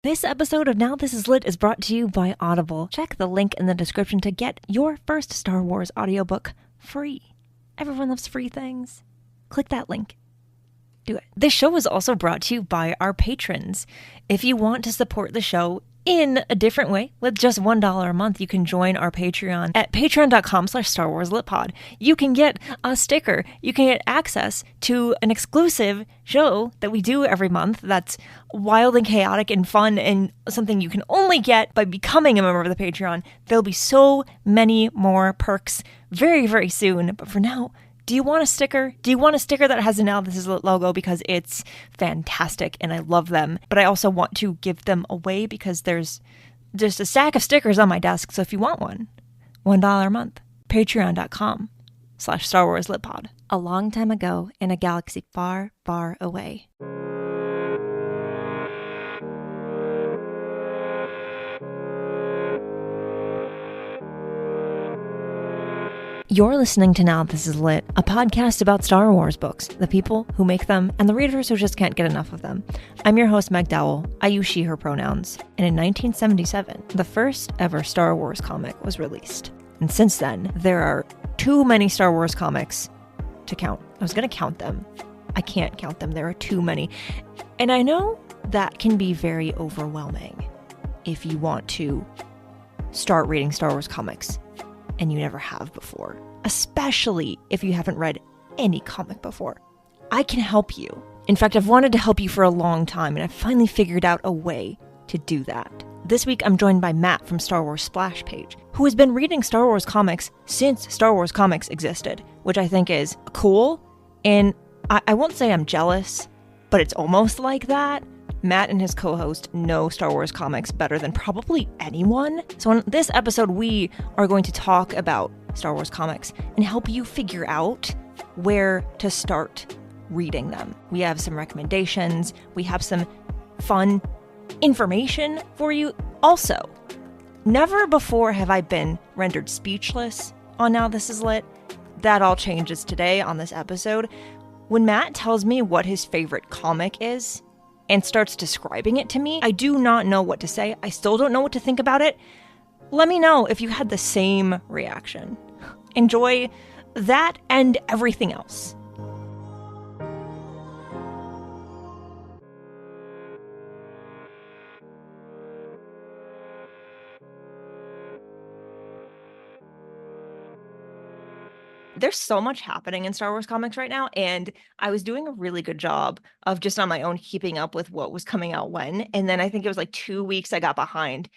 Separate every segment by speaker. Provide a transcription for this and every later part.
Speaker 1: This episode of Now This Is Lit is brought to you by Audible. Check the link in the description to get your first Star Wars audiobook free. Everyone loves free things. Click that link. Do it. This show is also brought to you by our patrons. If you want to support the show in a different way, with just $1 a month, you can join our Patreon at patreon.com/StarWarsLitPod. You can get a sticker. You can get access to an exclusive show that we do every month that's wild and chaotic and fun and something you can only get by becoming a member of the Patreon. There'll be so many more perks very, very soon. But for now, do you want a sticker? Do you want a sticker that has a Now This Is Lit logo? Because it's fantastic and I love them. But I also want to give them away because there's just a stack of stickers on my desk. So if you want one, $1 a month. Patreon.com/StarWarsLitPod. A long time ago in a galaxy far, far away. You're listening to Now This Is Lit, a podcast about Star Wars books, the people who make them, and the readers who just can't get enough of them. I'm your host, Meg Dowell. I use she, her pronouns. And in 1977, the first ever Star Wars comic was released. And since then, there are too many Star Wars comics to count. I was going to count them. I can't count them. There are too many. And I know that can be very overwhelming if you want to start reading Star Wars comics and you never have before, especially if you haven't read any comic before. I can help you. In fact, I've wanted to help you for a long time, and I've finally figured out a way to do that. This week, I'm joined by Matt from Star Wars Splash Page, who has been reading Star Wars comics since Star Wars comics existed, which I think is cool, and I won't say I'm jealous, but it's almost like that. Matt and his co-host know Star Wars comics better than probably anyone. So on this episode, we are going to talk about Star Wars comics and help you figure out where to start reading them. We have some recommendations. We have some fun information for you. Also, never before have I been rendered speechless on Now This Is Lit. That all changes today on this episode. When Matt tells me what his favorite comic is, and starts describing it to me, I do not know what to say. I still don't know what to think about it. Let me know if you had the same reaction. Enjoy that and everything else. There's so much happening in Star Wars comics right now, and I was doing a really good job of just on my own keeping up with what was coming out when, and then I think it was like 2 weeks I got behind,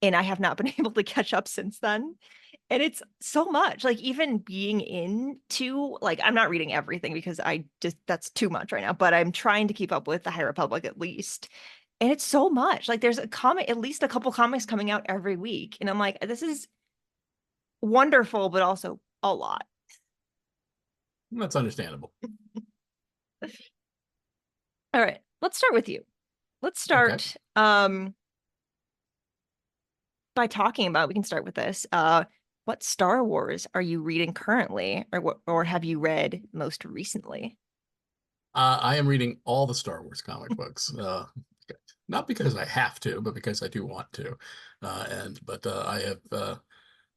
Speaker 1: and I have not been able to catch up since then. And it's so much, like even being into, like, I'm not reading everything because that's too much right now, but I'm trying to keep up with the High Republic at least. And it's so much, like there's at least a couple comics coming out every week. And I'm like, this is wonderful, but also a lot.
Speaker 2: That's understandable.
Speaker 1: All right, let's start with you. Let's start by talking about, we can start with this. What Star Wars are you reading currently, or have you read most recently?
Speaker 2: I am reading all the Star Wars comic books, not because I have to, but because I do want to. But I have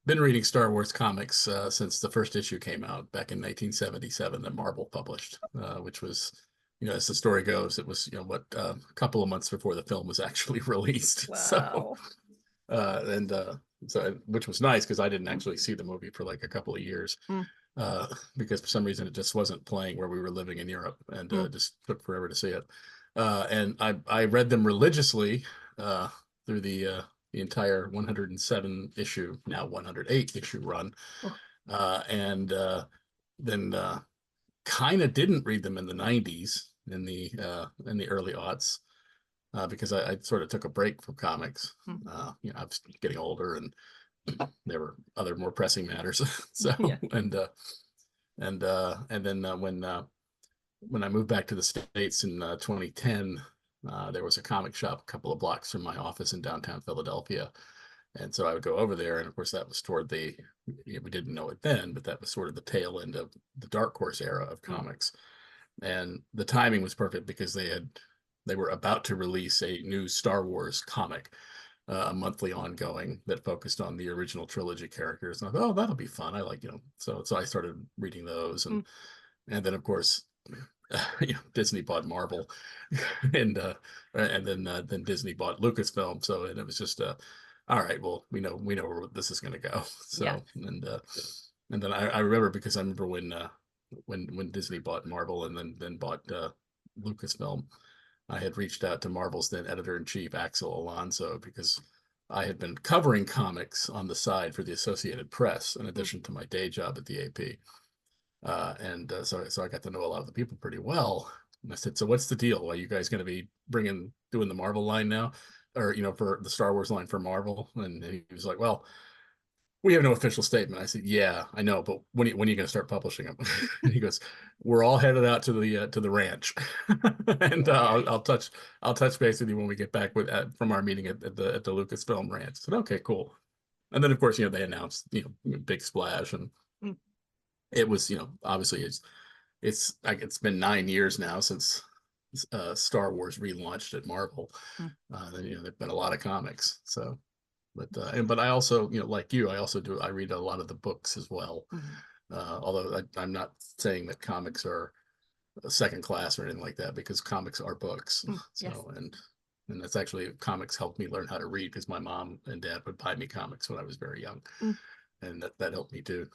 Speaker 2: been reading Star Wars comics since the first issue came out back in 1977 that Marvel published, which was, as the story goes, it was, a couple of months before the film was actually released.
Speaker 1: Wow.
Speaker 2: So, which was nice because I didn't actually see the movie for like a couple of years because for some reason it just wasn't playing where we were living in Europe, and just took forever to see it. And I read them religiously through the entire 107 issue, now 108 issue run. And then kind of didn't read them in the 90s, in the early aughts, because I sort of took a break from comics. I was getting older and there were other more pressing matters. So, yeah. And then when I moved back to the States in 2010, there was a comic shop a couple of blocks from my office in downtown Philadelphia. And so I would go over there. And of course, that was toward we didn't know it then, but that was sort of the tail end of the Dark Horse era of comics. And the timing was perfect because they had they were about to release a new Star Wars comic, a monthly ongoing that focused on the original trilogy characters. And I thought, oh, that'll be fun. I like, so I started reading those, and then of course, Disney bought Marvel, and then Disney bought Lucasfilm. So and it was just all right. Well, we know where this is going to go. So
Speaker 1: Yeah.
Speaker 2: and then I remember, because I remember when Disney bought Marvel and then bought Lucasfilm, I had reached out to Marvel's then editor-in-chief, Axel Alonso, because I had been covering comics on the side for the Associated Press in addition to my day job at the AP. So I got to know a lot of the people pretty well. And I said, so what's the deal? Are you guys going to be doing the Marvel line now? Or, for the Star Wars line for Marvel? And he was like, well, we have no official statement. I said, yeah, I know, but when are you going to start publishing them? And he goes, we're all headed out to the ranch, and I'll touch base with you when we get back from our meeting at the Lucasfilm ranch. I said, okay, cool. And then of course, they announced, big splash, and it was, obviously it's been 9 years now since Star Wars relaunched at Marvel. There've been a lot of comics, so. But I also, like you, I read a lot of the books as well. Although I'm not saying that comics are second class or anything like that, because comics are books. So, yes. And that's actually, comics helped me learn how to read, because my mom and dad would buy me comics when I was very young. And that helped me too.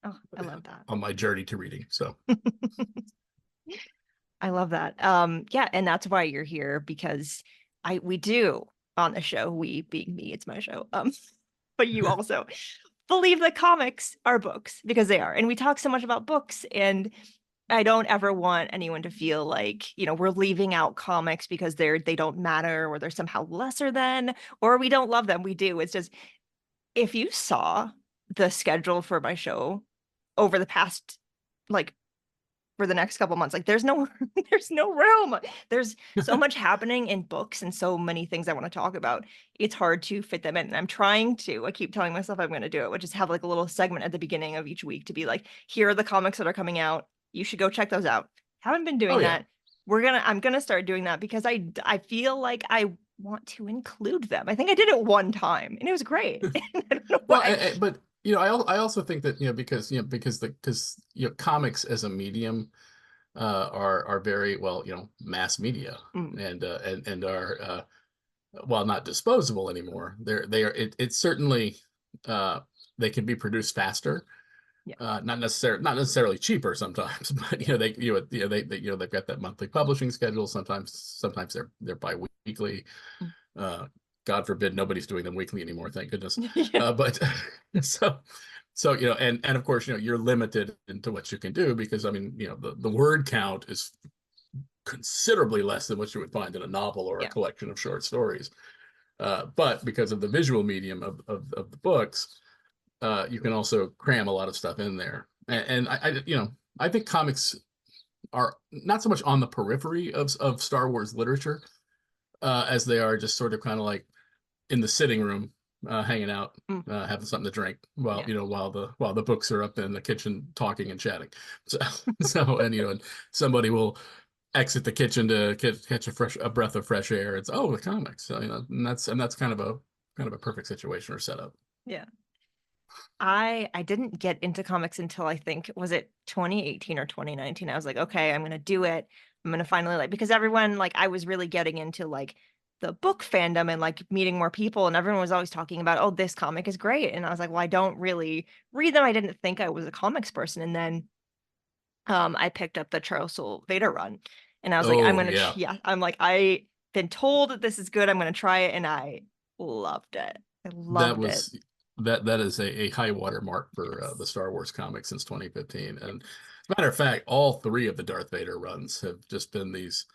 Speaker 1: Oh, I love that.
Speaker 2: On my journey to reading. So
Speaker 1: I love that. Yeah, and that's why you're here, because we do on the show, we being me, it's my show. But you also believe that comics are books, because they are. And we talk so much about books, and I don't ever want anyone to feel like, we're leaving out comics because they don't matter, or they're somehow lesser than, or we don't love them. We do. It's just, if you saw the schedule for my show over the past, for the next couple months, there's no room. There's so much happening in books and so many things I want to talk about. It's hard to fit them in. And I keep telling myself I'm going to do it, which is have a little segment at the beginning of each week to be like, here are the comics that are coming out. You should go check those out. Haven't been doing that. I'm going to start doing that, because I feel like I want to include them. I think I did it one time and it was great. I don't know why.
Speaker 2: But I also think that, because comics as a medium are very well, mass media, and are while not disposable anymore, it's certainly they can be produced faster. Not necessarily cheaper sometimes, but they've got that monthly publishing schedule. Sometimes they're bi-weekly. God forbid nobody's doing them weekly anymore, thank goodness. But so and of course, you're limited into what you can do, because the word count is considerably less than what you would find in a novel or a collection of short stories. But because of the visual medium of the books, you can also cram a lot of stuff in there. And I think comics are not so much on the periphery of Star Wars literature, as they are just sort of kind of like in the sitting room, hanging out, having something to drink while the books are up in the kitchen talking and chatting. So and somebody will exit the kitchen to catch a breath of fresh air. It's the comics. So, and that's kind of a perfect situation or setup.
Speaker 1: Yeah. I didn't get into comics until, I think, was it 2018 or 2019? I was like, okay, I'm going to do it. I'm going to finally because everyone, I was really getting into the book fandom and meeting more people, and everyone was always talking about, oh, this comic is great. And I was like, well, I don't really read them. I didn't think I was a comics person. And then I picked up the Charles Soule Vader run, and I was like, I'm going to, I'm like, I've been told that this is good. I'm going to try it. And I loved it. I loved it.
Speaker 2: That is a high water mark for the Star Wars comics since 2015. And as a matter of fact, all three of the Darth Vader runs have just been these.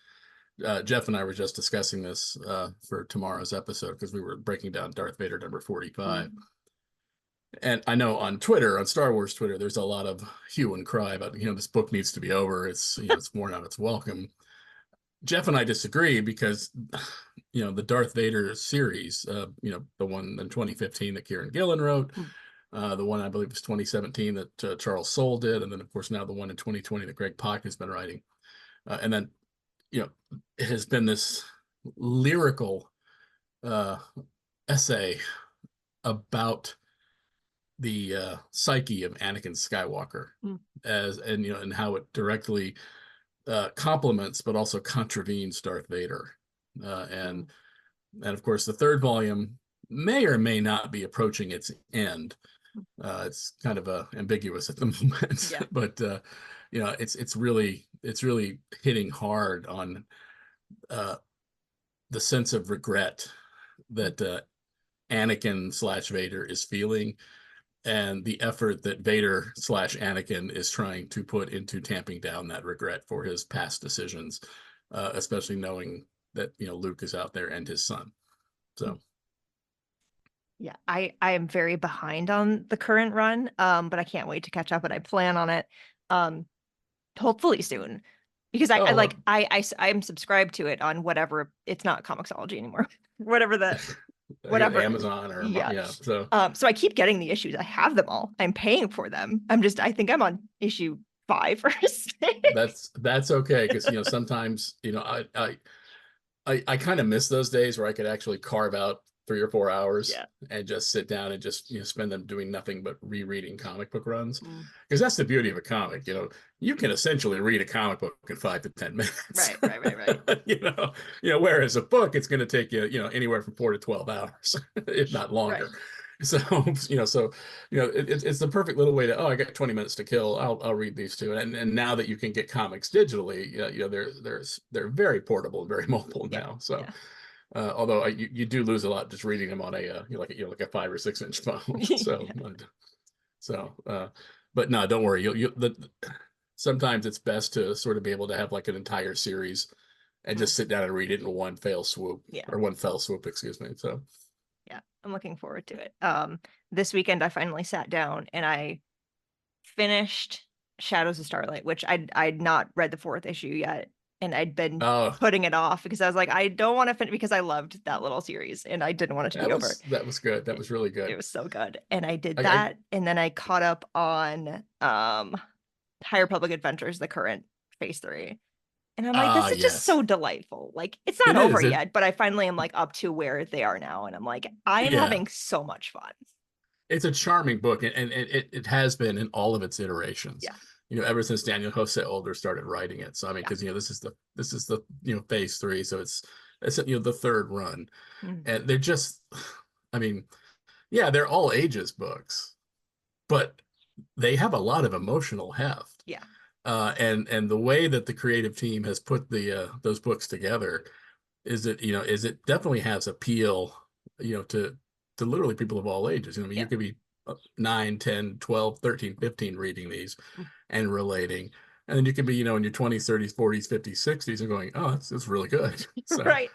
Speaker 2: Jeff and I were just discussing this for tomorrow's episode, because we were breaking down Darth Vader number 45. And I know on Twitter, on Star Wars Twitter, there's a lot of hue and cry about, this book needs to be over. It's, it's worn out its welcome. Jeff and I disagree, because, the Darth Vader series, the one in 2015 that Kieran Gillen wrote, the one I believe was 2017 that Charles Soule did, and then of course now the one in 2020 that Greg Pak has been writing, and then it has been this lyrical essay about the psyche of Anakin Skywalker and how it directly complements but also contravenes Darth Vader. And of course, the third volume may or may not be approaching its end. It's kind of ambiguous at the moment, but it's really hitting hard on the sense of regret that Anakin / Vader is feeling, and the effort that Vader / Anakin is trying to put into tamping down that regret for his past decisions, especially knowing that Luke is out there and his son. So
Speaker 1: yeah, I am very behind on the current run, but I can't wait to catch up, and I plan on it hopefully soon, because I'm subscribed to it on whatever. It's not Comixology anymore. whatever
Speaker 2: Amazon or
Speaker 1: so I keep getting the issues. I have them all. I'm paying for them. I think I'm on issue 5 or 6.
Speaker 2: That's okay, because sometimes I kind of miss those days where I could actually carve out 3 or 4 hours and just sit down and just spend them doing nothing but rereading comic book runs, because that's the beauty of a comic. You can essentially read a comic book in 5 to 10 minutes.
Speaker 1: Right.
Speaker 2: Whereas a book, it's going to take you anywhere from 4 to 12 hours, if not longer. Right. So it's the perfect little way to, I got 20 minutes to kill. I'll read these two. And now that you can get comics digitally, they're very portable and very mobile now. So. Yeah. Although you do lose a lot just reading them on a like a 5 or 6 inch phone. So but no, don't worry. Sometimes it's best to sort of be able to have like an entire series and just sit down and read it in one fell swoop. Excuse me. So
Speaker 1: yeah, I'm looking forward to it. This weekend I finally sat down and I finished Shadows of Starlight, which I'd not read the 4th issue yet. And I'd been putting it off because I was like, I don't want to finish, because I loved that little series and I didn't want it to be over.
Speaker 2: That was good. That was really good.
Speaker 1: It was so good. And I did that. And then I caught up on High Republic Adventures, the current phase 3. And I'm like, this is just so delightful. Like, it's not over yet, but I finally am like up to where they are now. And I'm like, I am having so much fun.
Speaker 2: It's a charming book, and it has been in all of its iterations. Yeah. Ever since Daniel Jose Older started writing it. So I mean, because this is the phase 3, so it's the third run, and they're just, I mean, they're all ages books, but they have a lot of emotional heft.
Speaker 1: Yeah.
Speaker 2: And the way that the creative team has put those books together is it definitely has appeal, to literally people of all ages. You could be 9, 10, 12, 13, 15 reading these and relating, and then you can be in your 20s, 30s, 40s, 50s, 60s and going, oh, that's really good. So,
Speaker 1: right.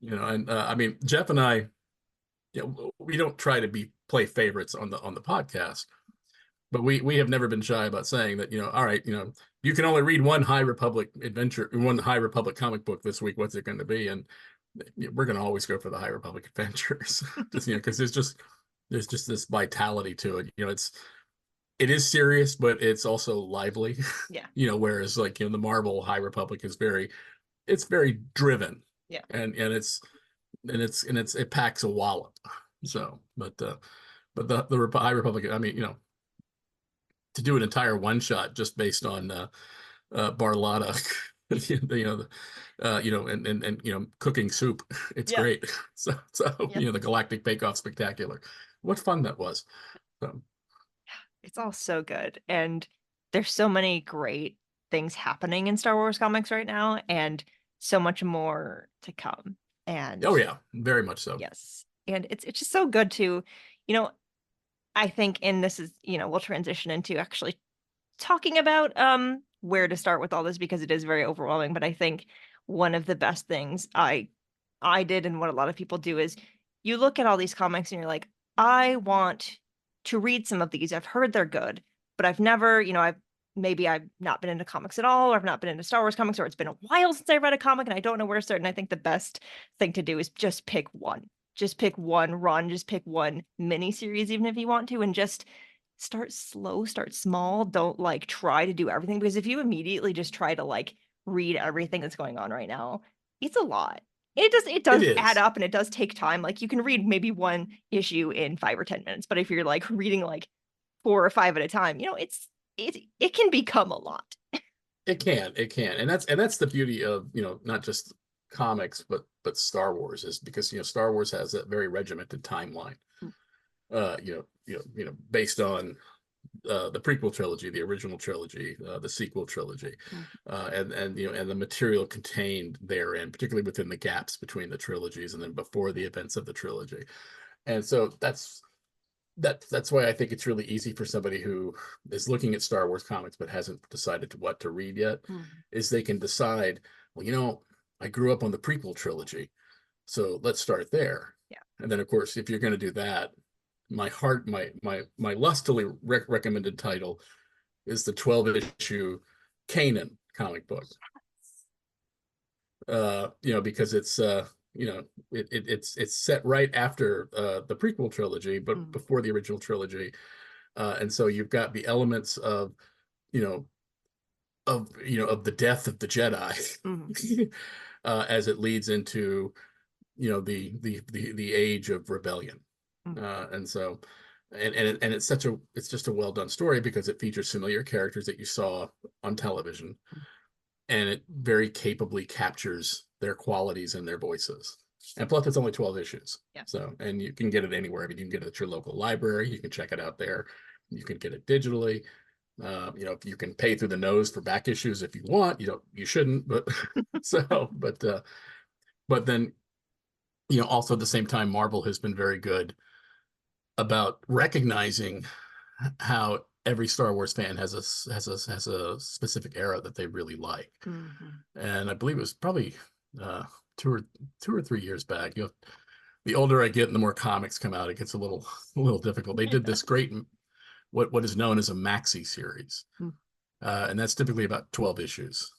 Speaker 2: And I mean, Jeff and I, we don't try to play favorites on the podcast, but we have never been shy about saying that, all right, you can only read one High Republic adventure, one High Republic comic book this week. What's it going to be? And we're going to always go for the High Republic adventures, just, because there's just this vitality to it. It is serious, but it's also lively. Yeah. Whereas like the Marvel High Republic is very driven. Yeah. And it packs a wallop. So, but the High Republic, I mean, to do an entire one shot just based on Barlotta, and cooking soup, it's great. So the Galactic Bake Off Spectacular. What fun that was. So.
Speaker 1: It's all so good. And there's so many great things happening in Star Wars comics right now, and so much more to come. And
Speaker 2: oh yeah, very much so.
Speaker 1: Yes. And it's just so good to, I think, and this is, we'll transition into actually talking about where to start with all this, because it is very overwhelming. But I think one of the best things I did, and what a lot of people do, is you look at all these comics and you're like, I want to read some of these. I've heard they're good, but I've never, I've not been into comics at all, or I've not been into Star Wars comics, or it's been a while since I read a comic and I don't know where to start. And I think the best thing to do is just pick one. Just pick one run, just pick one miniseries, even if you want to, and just start slow, start small. Don't try to do everything, because if you immediately just try to read everything that's going on right now, it's a lot. It does add up, and it does take time. Like, you can read maybe one issue in 5 or 10 minutes, but if you're like reading like 4 or 5 at a time, it can become a lot.
Speaker 2: It can, and that's the beauty of, not just comics, but Star Wars, is because Star Wars has a very regimented timeline. Based on the prequel trilogy, the original trilogy, the sequel trilogy, and the material contained therein, particularly within the gaps between the trilogies and then before the events of the trilogy. And so that's why I think it's really easy for somebody who is looking at Star Wars comics but hasn't decided what to read yet, is they can decide, well, I grew up on the prequel trilogy, so let's start there.
Speaker 1: Yeah.
Speaker 2: And then, of course, if you're going to do that, my lustily recommended title is the 12-issue Kanan comic book. Because it's it's set right after the prequel trilogy, but before the original trilogy, and so you've got the elements of the death of the Jedi, as it leads into the age of rebellion. And so it's just a well done story because it features familiar characters that you saw on television, and it very capably captures their qualities and their voices. And plus, it's only 12 issues.
Speaker 1: Yeah.
Speaker 2: So, and you can get it anywhere. I mean, you can get it at your local library. You can check it out there. You can get it digitally. You can pay through the nose for back issues if you want. You shouldn't, but but then, also at the same time, Marvel has been very good about recognizing how every Star Wars fan has a specific era that they really like. And I believe it was probably 2 or 3 years back. The older I get and the more comics come out, it gets a little difficult. They did this great what is known as a maxi series, and that's typically about 12 issues.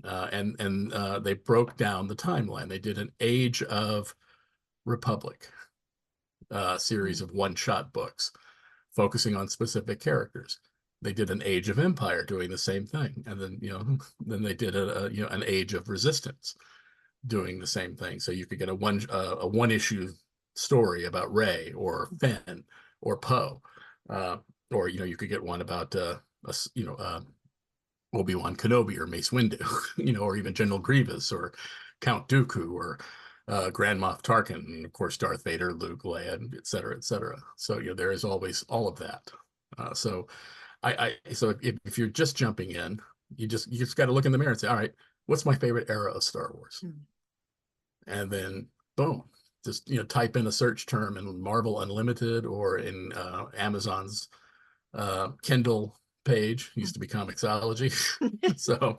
Speaker 2: And they broke down the timeline. They did an Age of Republic series of one-shot books focusing on specific characters. They did an Age of Empire doing the same thing, and then they did an Age of Resistance doing the same thing. So you could get a one-issue story about Rey or Finn or Poe, or you could get one about Obi-Wan Kenobi or Mace Windu, or even General Grievous or Count Dooku or Grand Moff Tarkin, and of course Darth Vader, Luke, Leia, et cetera, et cetera. So there is always all of that. So if you're just jumping in, you just got to look in the mirror and say, all right, what's my favorite era of Star Wars? And then boom, just type in a search term in Marvel Unlimited or in Amazon's Kindle page. Used to be Comixology. So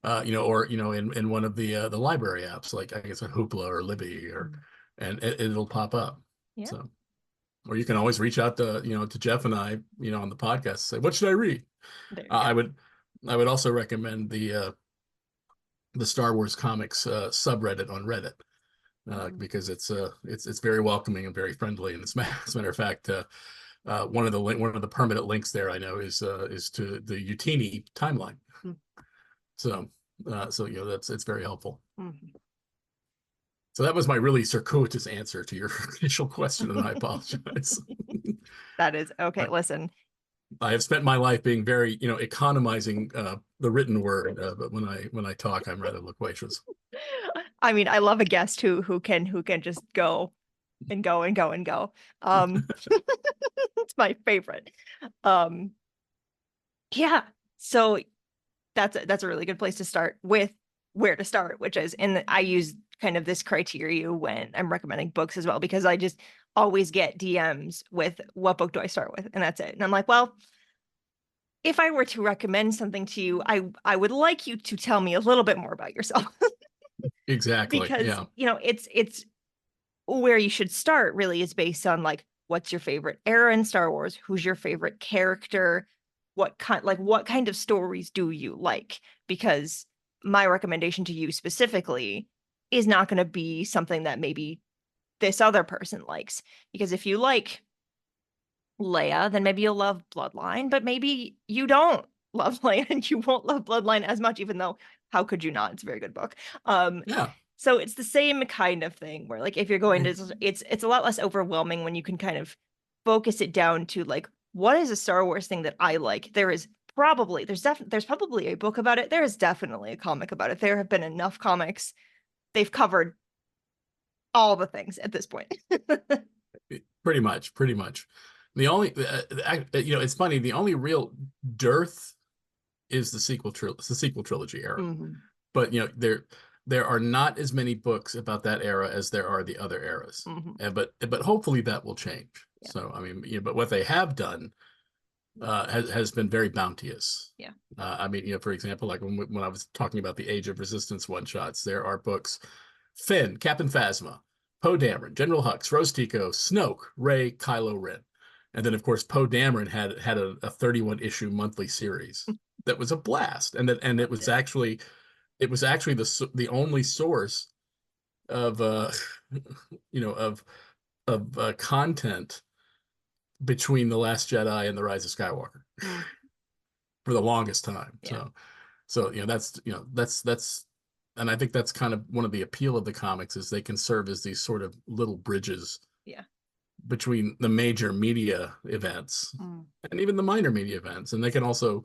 Speaker 2: or in one of the library apps, like I guess a Hoopla or Libby, and it'll pop up.
Speaker 1: Yeah.
Speaker 2: So, or you can always reach out to to Jeff and I on the podcast and say, what should I read? I would also recommend the Star Wars comics subreddit on Reddit, because it's very welcoming and very friendly. And as a matter of fact, one of the permanent links there I know is to the Utini timeline. So it's very helpful. So that was my really circuitous answer to your initial question, and I apologize.
Speaker 1: That is okay. Listen,
Speaker 2: I have spent my life being very, economizing the written word, but when I talk, I'm rather loquacious.
Speaker 1: I mean, I love a guest who can just go and go and go and go. It's my favorite. Yeah. So that's a really good place to start with where to start, which is, and I use kind of this criteria when I'm recommending books as well, because I just always get DMs with what book do I start with, and that's it. And I'm like, well, if I were to recommend something to you, I would like you to tell me a little bit more about yourself.
Speaker 2: Exactly.
Speaker 1: Because
Speaker 2: yeah.
Speaker 1: It's where you should start really is based on like, what's your favorite era in Star Wars? Who's your favorite character? What kind of stories do you like? Because my recommendation to you specifically is not going to be something that maybe this other person likes. Because if you like Leia, then maybe you'll love Bloodline, but maybe you don't love Leia and you won't love Bloodline as much, even though how could you not? It's a very good book.
Speaker 2: Yeah.
Speaker 1: So it's the same kind of thing where like if you're going to, it's a lot less overwhelming when you can kind of focus it down to like, what is a Star Wars thing that I like? There's probably a book about it. There is definitely a comic about it. There have been enough comics. They've covered all the things at this point.
Speaker 2: Pretty much. The only, it's funny. The only real dearth is the sequel trilogy era.
Speaker 1: Mm-hmm.
Speaker 2: But there are not as many books about that era as there are the other eras.
Speaker 1: Mm-hmm.
Speaker 2: And but hopefully that will change.
Speaker 1: Yeah.
Speaker 2: So I mean, but what they have done has been very bounteous.
Speaker 1: Yeah.
Speaker 2: I mean, for example, like when I was talking about the Age of Resistance one shots, there are books: Finn, Captain Phasma, Poe Dameron, General Hux, Rose Tico, Snoke, Rey, Kylo Ren, and then of course Poe Dameron had a 31 issue monthly series that was a blast, and it was actually the only source of of content between The Last Jedi and The Rise of Skywalker for the longest time.
Speaker 1: Yeah.
Speaker 2: So that's and I think that's kind of one of the appeal of the comics is they can serve as these sort of little bridges between the major media events and even the minor media events, and they can also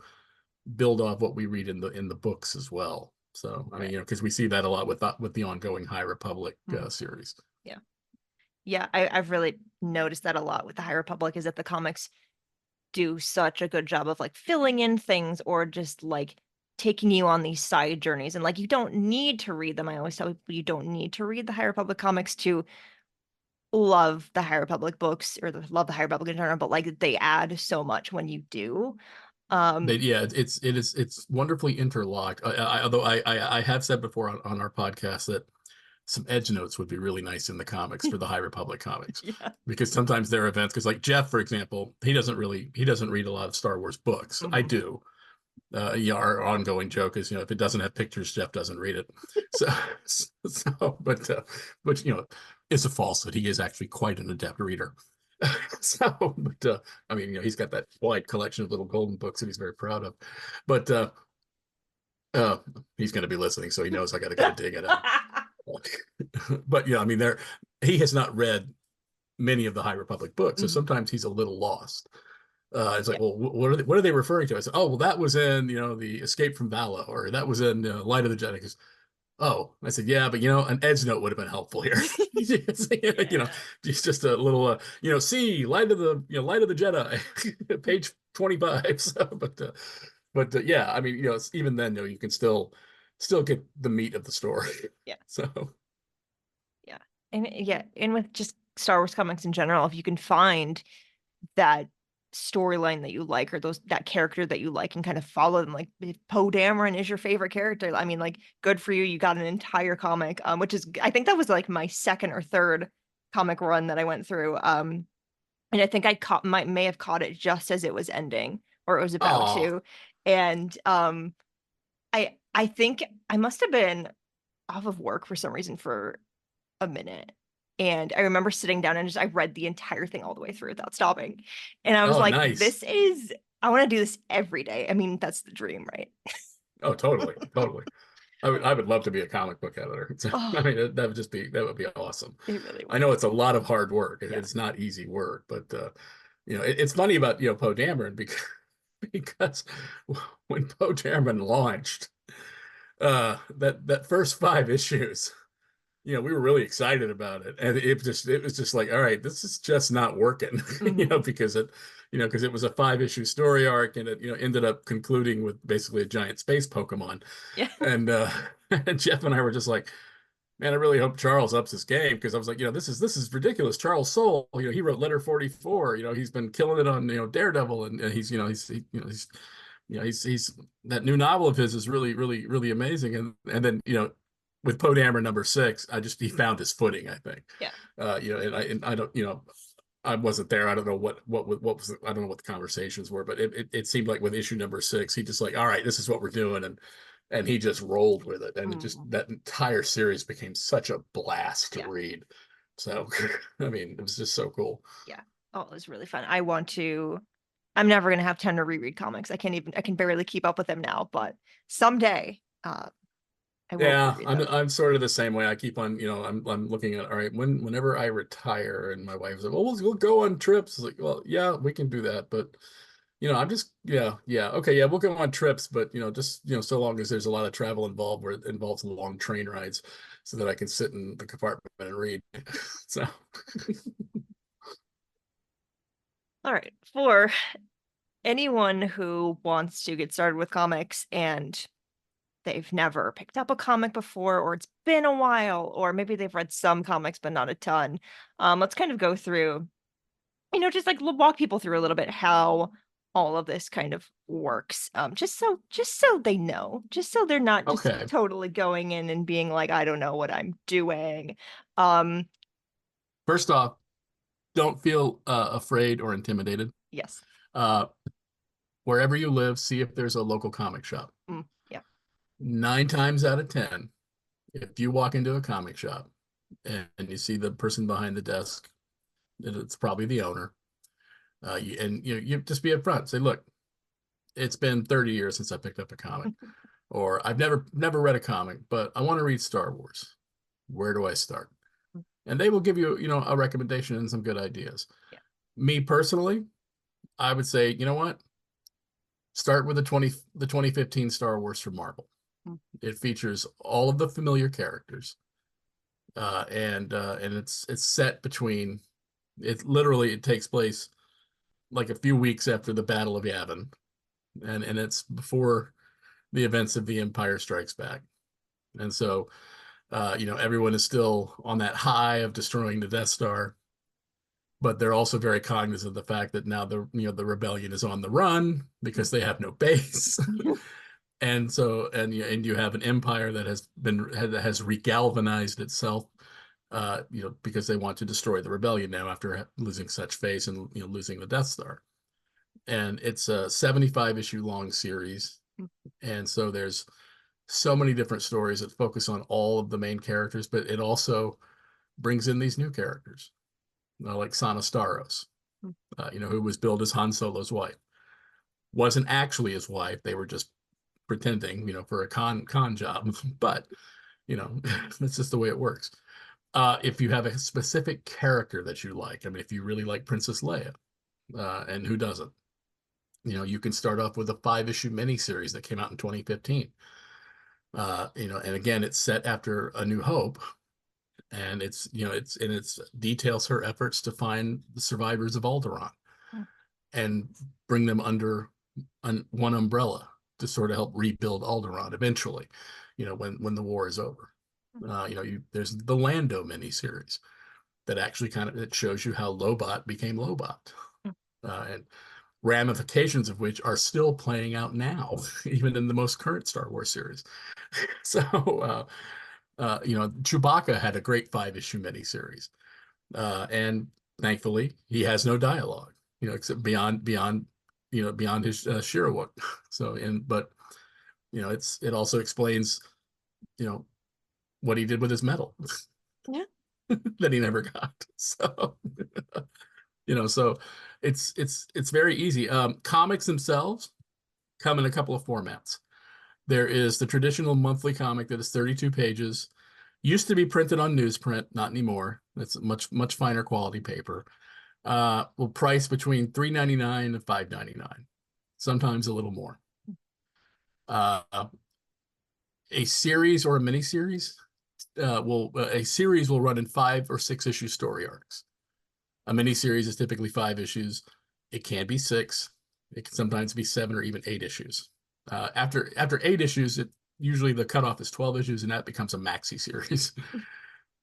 Speaker 2: build off what we read in the books as well. So I mean, because we see that a lot with the ongoing High Republic series.
Speaker 1: Yeah, I've really noticed that a lot with the High Republic is that the comics do such a good job of like filling in things or just like taking you on these side journeys. And like you don't need to read them. I always tell people you don't need to read the High Republic comics to love the High Republic books or love the High Republic in general, but like they add so much when you do.
Speaker 2: It's wonderfully interlocked. Although I have said before on our podcast that some edge notes would be really nice in the comics for the High Republic comics. Because sometimes there are events, because like Jeff, for example, he doesn't read a lot of Star Wars books. I do. Our ongoing joke is, if it doesn't have pictures, Jeff doesn't read it. But it's a falsehood. He is actually quite an adept reader. I mean, he's got that wide collection of little golden books that he's very proud of. But he's going to be listening, so he knows I got to go dig it out. But I mean, he has not read many of the High Republic books, so sometimes he's a little lost. It's like, well, what are they referring to? I said, oh, well, that was in the Escape from Vala, or that was in Light of the Jedi. Because, oh, I said, yeah, but an edge note would have been helpful here. Just a little, see Light of the Jedi, page 25. So, but yeah, I mean, even then, you can still get the meat of the story.
Speaker 1: Yeah.
Speaker 2: So.
Speaker 1: Yeah, and with just Star Wars comics in general, if you can find that storyline that you like or that character that you like and kind of follow them, like if Poe Dameron is your favorite character, I mean, like, good for you. You got an entire comic, which is, I think that was like my second or third comic run that I went through. And I think I may have caught it just as it was ending or it was about to. And I think I must have been off of work for some reason for a minute. And I remember sitting down and I read the entire thing all the way through without stopping. And I was like,
Speaker 2: nice.
Speaker 1: I want to do this every day. I mean, that's the dream, right?
Speaker 2: Oh, totally. I would love to be a comic book editor. I mean, that would be awesome.
Speaker 1: It really would.
Speaker 2: I know it's a lot of hard work. It's not easy work, but it's funny about Poe Dameron because when Poe Dameron launched, that first 5 issues, we were really excited about it, and it was just like, all right, this is just not working, because it was a 5-issue story arc, and it ended up concluding with basically a giant space Pokemon.
Speaker 1: Yeah.
Speaker 2: And Jeff and I were just like, man, I really hope Charles ups his game, because I was like, this is ridiculous. Charles Soule, he wrote Letter 44. He's been killing it on Daredevil, and he's that new novel of his is really, really, really amazing. And then with Poe Dameron number 6, he found his footing, I think.
Speaker 1: Yeah.
Speaker 2: And I don't, I wasn't there. I don't know what was, I don't know what the conversations were, but it seemed like with issue number 6, he just like, all right, this is what we're doing. And he just rolled with it. And that entire series became such a blast to read. So, I mean, it was just so cool.
Speaker 1: Yeah. Oh, it was really fun. I'm never going to have time to reread comics. I can barely keep up with them now, but someday, I will
Speaker 2: Yeah,
Speaker 1: reread
Speaker 2: I'm
Speaker 1: them.
Speaker 2: I'm sort of the same way. I keep on, I'm looking at, all right, whenever I retire, and my wife's like, well, we'll go on trips. It's like, well, yeah, we can do that, but I'm just, yeah, okay, yeah, we'll go on trips, but just so long as there's a lot of travel involved, where it involves long train rides, so that I can sit in the compartment and read. So,
Speaker 1: All right. For anyone who wants to get started with comics and they've never picked up a comic before, or it's been a while, or maybe they've read some comics but not a ton, let's kind of go through, just like walk people through a little bit how all of this kind of works, just so they know, just so they're not just
Speaker 2: okay.
Speaker 1: totally going in and being like, I don't know what I'm doing. um
Speaker 2: First off, don't feel afraid or intimidated.
Speaker 1: yes.
Speaker 2: Uh, Wherever you live, see if there's a local comic shop.
Speaker 1: Yeah.
Speaker 2: 9 times out of 10, if you walk into a comic shop and you see the person behind the desk, it's probably the owner. You just be upfront. Say, look, it's been 30 years since I picked up a comic, or I've never read a comic, but I want to read Star Wars. Where do I start? And they will give you, a recommendation and some good ideas.
Speaker 1: Yeah.
Speaker 2: Me personally, I would say, you know what? Start with the 2015 Star Wars from Marvel. It features all of the familiar characters, and it's set between. It takes place like a few weeks after the Battle of Yavin, and it's before the events of The Empire Strikes Back. And so, everyone is still on that high of destroying the Death Star, but they're also very cognizant of the fact that now the rebellion is on the run because they have no base. And so, and you have an empire that has regalvanized itself, because they want to destroy the rebellion now after losing such face and losing the Death Star. And it's a 75 issue long series, and so there's so many different stories that focus on all of the main characters, but it also brings in these new characters, like Sana Starros, who was billed as Han Solo's wife. Wasn't actually his wife; they were just pretending, for a con job. But that's just the way it works. If you have a specific character that you like, I mean, if you really like Princess Leia, and who doesn't? You can start off with a 5 issue miniseries that came out in 2015. And again, it's set after A New Hope, and it's details her efforts to find the survivors of Alderaan and bring them under one umbrella to sort of help rebuild Alderaan eventually, when the war is over. There's the Lando miniseries that actually it shows you how Lobot became Lobot, and ramifications of which are still playing out now, even in the most current Star Wars series. So, Chewbacca had a great 5 issue miniseries, and thankfully he has no dialogue, except beyond his Shirawak. So, but it also explains, what he did with his medal.
Speaker 1: Yeah.
Speaker 2: That he never got. So, so it's very easy. Comics themselves come in a couple of formats. There is the traditional monthly comic that is 32 pages. Used to be printed on newsprint, not anymore. That's much finer quality paper. Will price between $3.99 and $5.99, sometimes a little more. A series or a mini series a series will run in 5 or 6 issue story arcs. A mini series is typically 5 issues. It can be 6. It can sometimes be 7 or even 8 issues. After 8 issues, usually the cutoff is 12 issues, and that becomes a maxi series.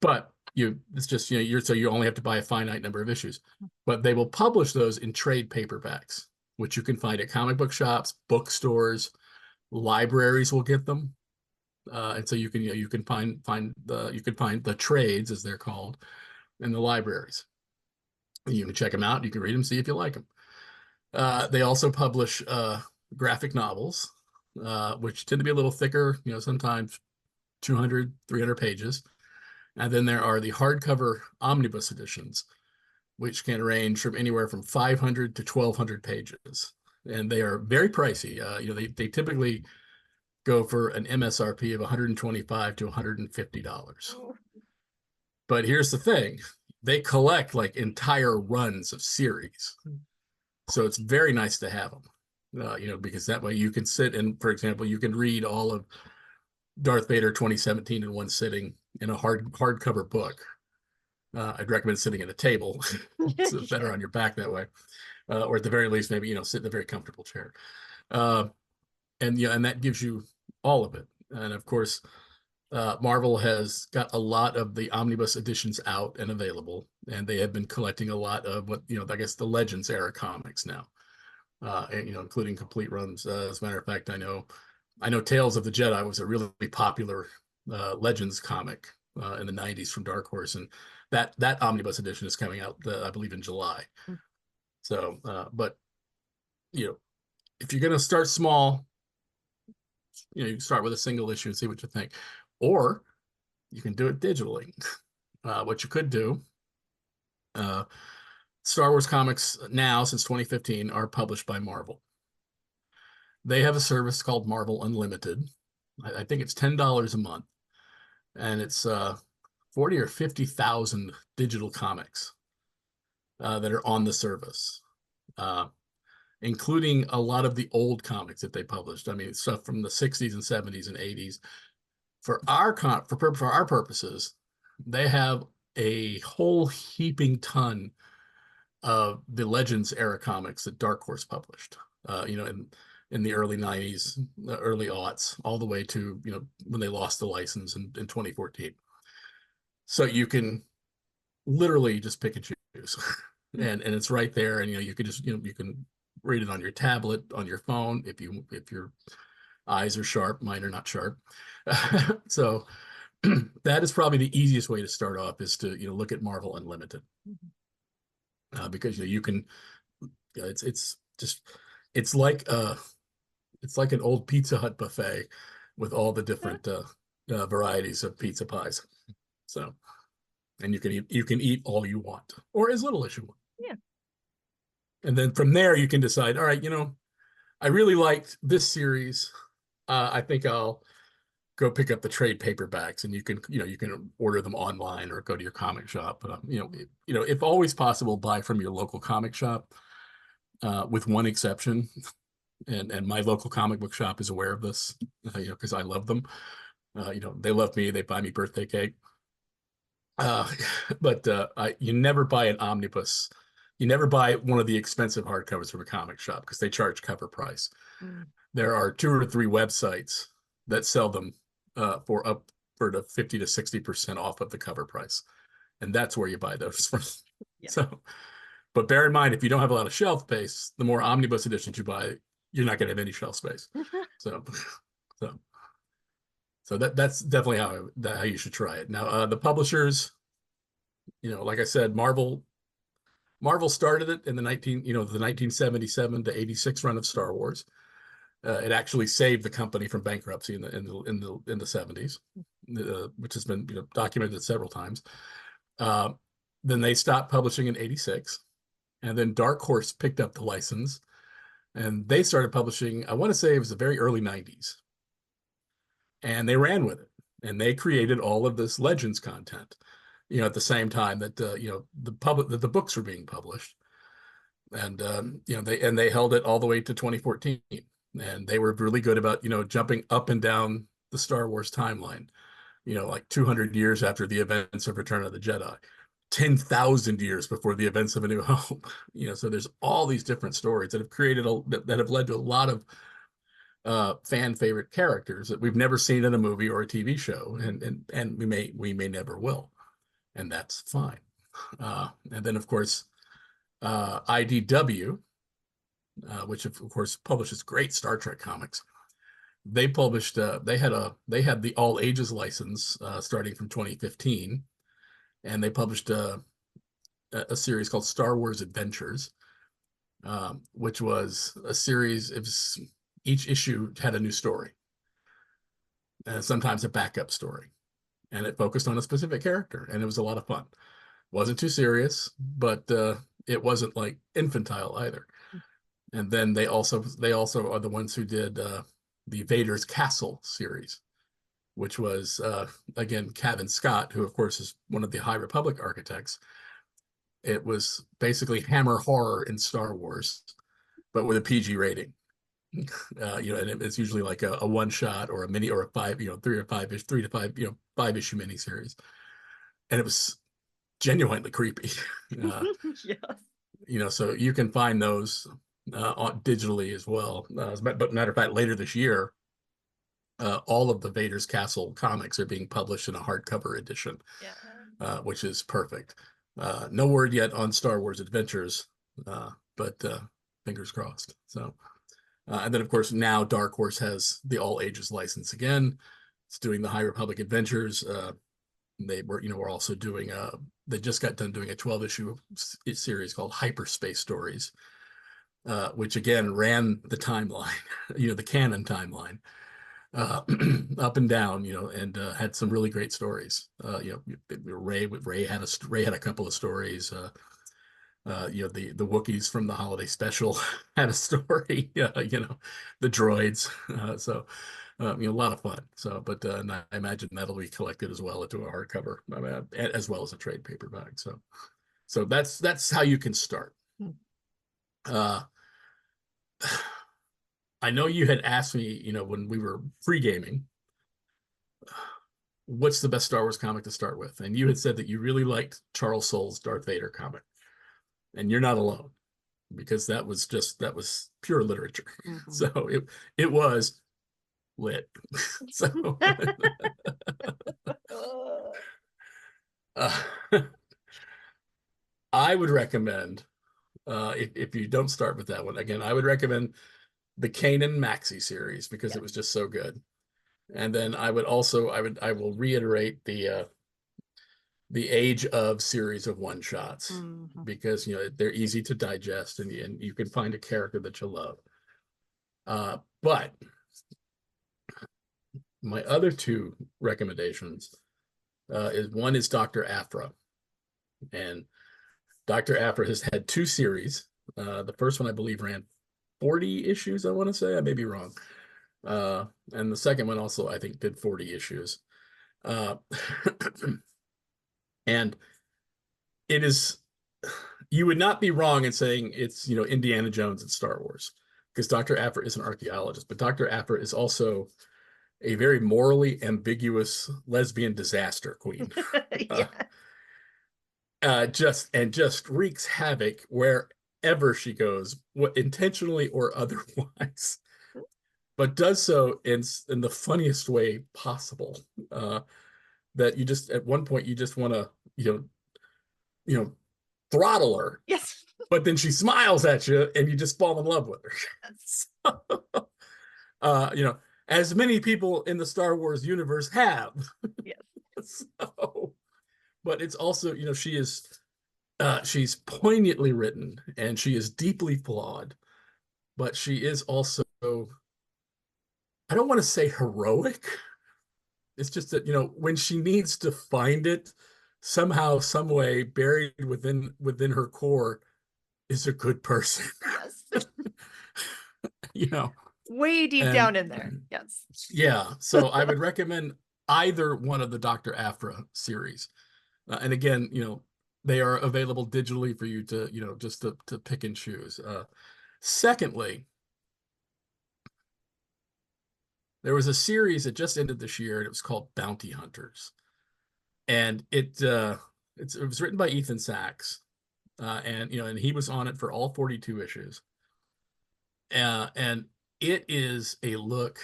Speaker 2: But it's just you only have to buy a finite number of issues. But they will publish those in trade paperbacks, which you can find at comic book shops, bookstores, libraries will get them. And so you can find the trades, as they're called, in the libraries. You can check them out. You can read them, see if you like them. They also publish graphic novels, which tend to be a little thicker, sometimes 200, 300 pages. And then there are the hardcover omnibus editions, which can range from anywhere from 500 to 1,200 pages. And they are very pricey. They typically go for an MSRP of $125 to $150. But here's the thing, they collect like entire runs of series. So it's very nice to have them, because that way you can sit and, for example, you can read all of Darth Vader 2017 in one sitting in a hardcover book. I'd recommend sitting at a table. It's better on your back that way. Or at the very least, maybe, sit in a very comfortable chair. And that gives you all of it. And of course, Marvel has got a lot of the omnibus editions out and available, and they have been collecting a lot of what, I guess the Legends era comics now, and, including complete runs. As a matter of fact, I know Tales of the Jedi was a really popular Legends comic in the 90s from Dark Horse, and that omnibus edition is coming out, I believe, in July. So, but, if you're going to start small, you can start with a single issue and see what you think. Or you can do it digitally. What you could do, Star Wars comics now, since 2015, are published by Marvel. They have a service called Marvel Unlimited. I think it's $10 a month. And it's 40 or 50,000 digital comics that are on the service, including a lot of the old comics that they published. I mean, stuff from the 60s and 70s and 80s. For our purposes, they have a whole heaping ton of the Legends era comics that Dark Horse published, in the early 90s, the early aughts, all the way to, when they lost the license in 2014. So you can literally just pick and choose, and it's right there, and you can just you can read it on your tablet, on your phone, if your eyes are sharp. Mine are not sharp. So that is probably the easiest way to start off, is to look at Marvel Unlimited, because you can, it's like an old Pizza Hut buffet with all the different varieties of pizza pies. So, and you can eat all you want, or as little as you want.
Speaker 1: Yeah.
Speaker 2: And then from there you can decide, all right, I really liked this series. I think I'll go pick up the trade paperbacks, and you can order them online or go to your comic shop. But if always possible, buy from your local comic shop, with one exception. And my local comic book shop is aware of this, because I love them. They love me. They buy me birthday cake. But you never buy an omnibus. You never buy one of the expensive hardcovers from a comic shop, because they charge cover price. There are 2 or 3 websites that sell them for upward of 50 to 60% off of the cover price, and that's where you buy those from. Yeah. So, but bear in mind, if you don't have a lot of shelf space, the more omnibus editions you buy, you're not going to have any shelf space. So that's definitely how you should try it. Now, the publishers, like I said, Marvel started it in the 1977 to 86 run of Star Wars. It actually saved the company from bankruptcy in the 70s, which has been documented several times. Then they stopped publishing in 86, and then Dark Horse picked up the license, and they started publishing, I want to say it was the very early 90s. And they ran with it, and they created all of this Legends content, at the same time that the books were being published. And they held it all the way to 2014. And they were really good about, jumping up and down the Star Wars timeline, like 200 years after the events of Return of the Jedi, 10,000 years before the events of A New Hope. So there's all these different stories that have led to a lot of fan favorite characters that we've never seen in a movie or a TV show, and we may never will, and that's fine. And then of course, IDW, which of course publishes great Star Trek comics. They published they had the all ages license starting from 2015, and they published a series called Star Wars Adventures, which was a series. Each issue had a new story, and sometimes a backup story, and it focused on a specific character, and it was a lot of fun. Wasn't too serious, but it wasn't like infantile either. And then they also are the ones who did the Vader's Castle series, which was, again, Cavan Scott, who, of course, is one of the High Republic architects. It was basically Hammer horror in Star Wars, but with a PG rating. And it's usually like a one shot or a mini or a five, 5 issue miniseries. And it was genuinely creepy.
Speaker 1: Yes.
Speaker 2: So you can find those digitally as well. But matter of fact, later this year, all of the Vader's Castle comics are being published in a hardcover edition, which is perfect. No word yet on Star Wars Adventures, but fingers crossed. So, and then of course now Dark Horse has the all ages license again. It's doing the High Republic Adventures. We're also doing they just got done doing a 12-issue series called Hyperspace Stories, which again ran the timeline, the canon timeline, up and down, and had some really great stories. Ray had a couple of stories. The Wookiees from the holiday special had a story. The droids. A lot of fun. So, but I imagine that'll be collected as well into a hardcover, as well as a trade paperback. So that's how you can start. I know you had asked me, when we were pre-gaming, what's the best Star Wars comic to start with? And you had said that you really liked Charles Soule's Darth Vader comic. And you're not alone, because that was pure literature. Mm-hmm. So it was lit. So I would recommend, if you don't start with that one, again, I would recommend the Kanan Maxi series, because it was just so good. And then I will reiterate the Age of series of one shots, because they're easy to digest, and you can find a character that you love. But my other two recommendations one is Dr. Aphra, and Dr. Aphra has had two series. The first one I believe ran 40 issues. I want to say, I may be wrong. And the second one also, I think, did 40 issues. And it is, you would not be wrong in saying it's, Indiana Jones and Star Wars, because Dr. Aphra is an archaeologist, but Dr. Aphra is also a very morally ambiguous lesbian disaster queen. Just wreaks havoc wherever she goes, intentionally or otherwise, but does so in the funniest way possible. That you just, at one point, you just want to, throttle her.
Speaker 1: Yes.
Speaker 2: But then she smiles at you and you just fall in love with her. So, as many people in the Star Wars universe have. Yes. But it's also, she's poignantly written, and she is deeply flawed, but she is also, I don't want to say heroic. It's just that, when she needs to find it, somehow, some way, buried within her core is a good person. Yes.
Speaker 1: Way deep down in there. Yes.
Speaker 2: Yeah. So I would recommend either one of the Dr. Aphra series. And again, they are available digitally for you to, just to pick and choose. Secondly, there was a series that just ended this year, and it was called Bounty Hunters. And it was written by Ethan Sachs. And he was on it for all 42 issues. And it is a look,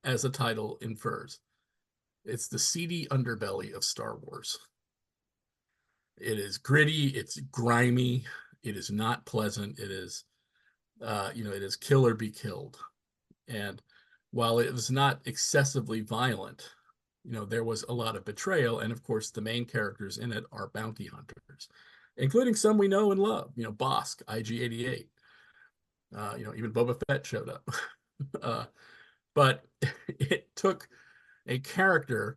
Speaker 2: as the title infers, it's the seedy underbelly of Star Wars. It is gritty, it's grimy, it is not pleasant, it is, it is kill or be killed. And while it was not excessively violent, there was a lot of betrayal. And of course, the main characters in it are bounty hunters, including some we know and love, Bosk, IG-88. Even Boba Fett showed up. But it took a character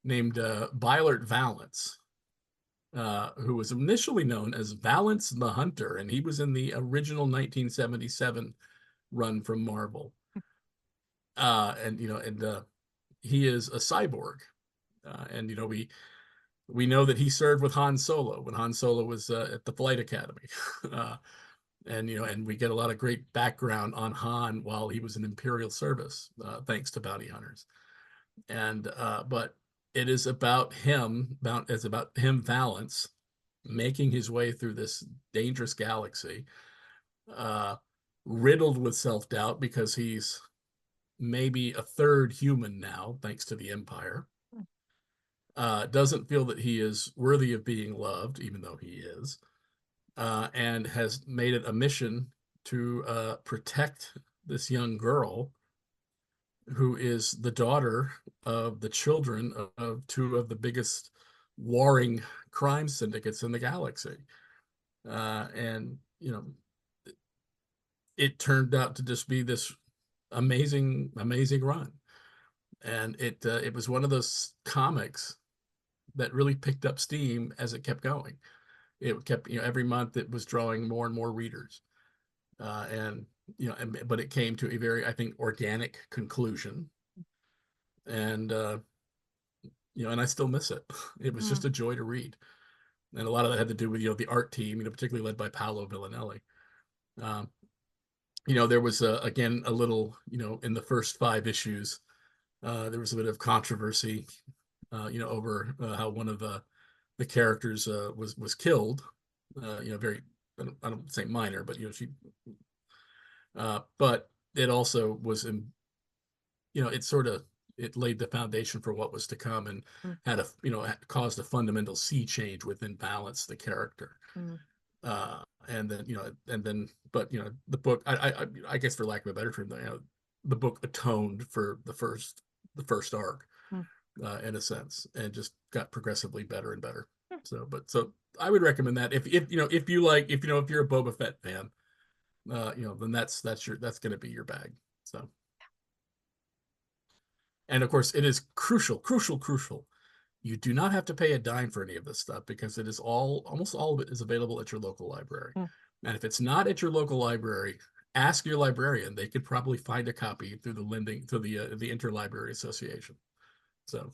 Speaker 2: named Bylert Valance, who was initially known as Valance the Hunter, and he was in the original 1977 run from Marvel. And he is a cyborg, and we know that he served with Han Solo when Han Solo was at the flight academy. uh, and we get a lot of great background on Han while he was in Imperial service, thanks to bounty hunters. And but it is about him, it's about him, Valance, making his way through this dangerous galaxy, uh, riddled with self-doubt because he's maybe a third human now, thanks to the Empire. Doesn't feel that he is worthy of being loved, even though he is, and has made it a mission to protect this young girl who is the daughter of the children of two of the biggest warring crime syndicates in the galaxy. And, it turned out to just be this amazing, amazing run. And it was one of those comics that really picked up steam as it kept going. It kept, every month it was drawing more and more readers. But it came to a very, I think, organic conclusion. And, and I still miss it. It was just a joy to read. And a lot of that had to do with, the art team, particularly led by Paolo Villanelli. There was, again, a little, in the first 5 issues, there was a bit of controversy, over how one of the characters was killed. Very, I don't say minor, but she. But it also was in, it laid the foundation for what was to come, and had caused a fundamental sea change within Valance, the character. And then, but the book, I guess, for lack of a better term, the book atoned for the first arc, in a sense, and just got progressively better and better. So I would recommend that if you like, if you're a Boba Fett fan, then that's going to be your bag. So, and of course, it is crucial. You do not have to pay a dime for any of this stuff, because it is almost all of it is available at your local library. And if it's not at your local library, ask your librarian. They could probably find a copy through the Interlibrary Association. So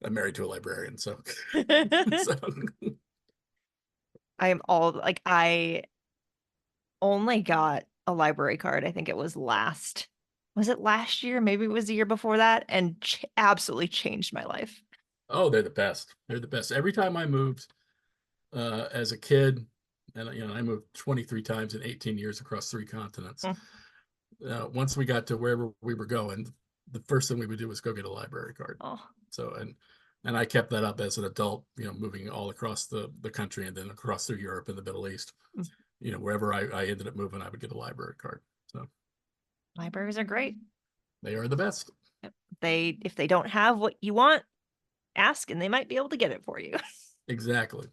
Speaker 2: I'm married to a librarian, so, so.
Speaker 1: I only got a library card. I think it was last year? Maybe it was the year before that, and absolutely changed my life.
Speaker 2: Oh, they're the best. They're the best. Every time I moved as a kid, and I moved 23 times in 18 years across 3 continents. Once we got to wherever we were going, the first thing we would do was go get a library card. So, and I kept that up as an adult, moving all across the country, and then across through Europe and the Middle East. Wherever I ended up moving, I would get a library card. So
Speaker 1: libraries are great.
Speaker 2: They are the best.
Speaker 1: If they don't have what you want, ask, and they might be able to get it for you.
Speaker 2: Exactly.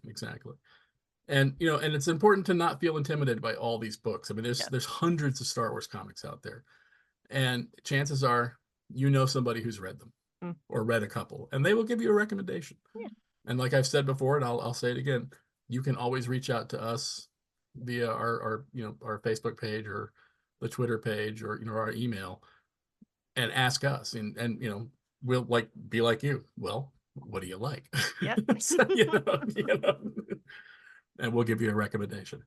Speaker 2: And and it's important to not feel intimidated by all these books. I mean, there's hundreds of Star Wars comics out there, and chances are somebody who's read them or read a couple, and they will give you a recommendation. And like I've said before, and I'll say it again, you can always reach out to us via our Facebook page, or the Twitter page, or our email, and ask us, and we'll be like you. Well, what do you like?
Speaker 1: Yeah.
Speaker 2: So, and we'll give you a recommendation.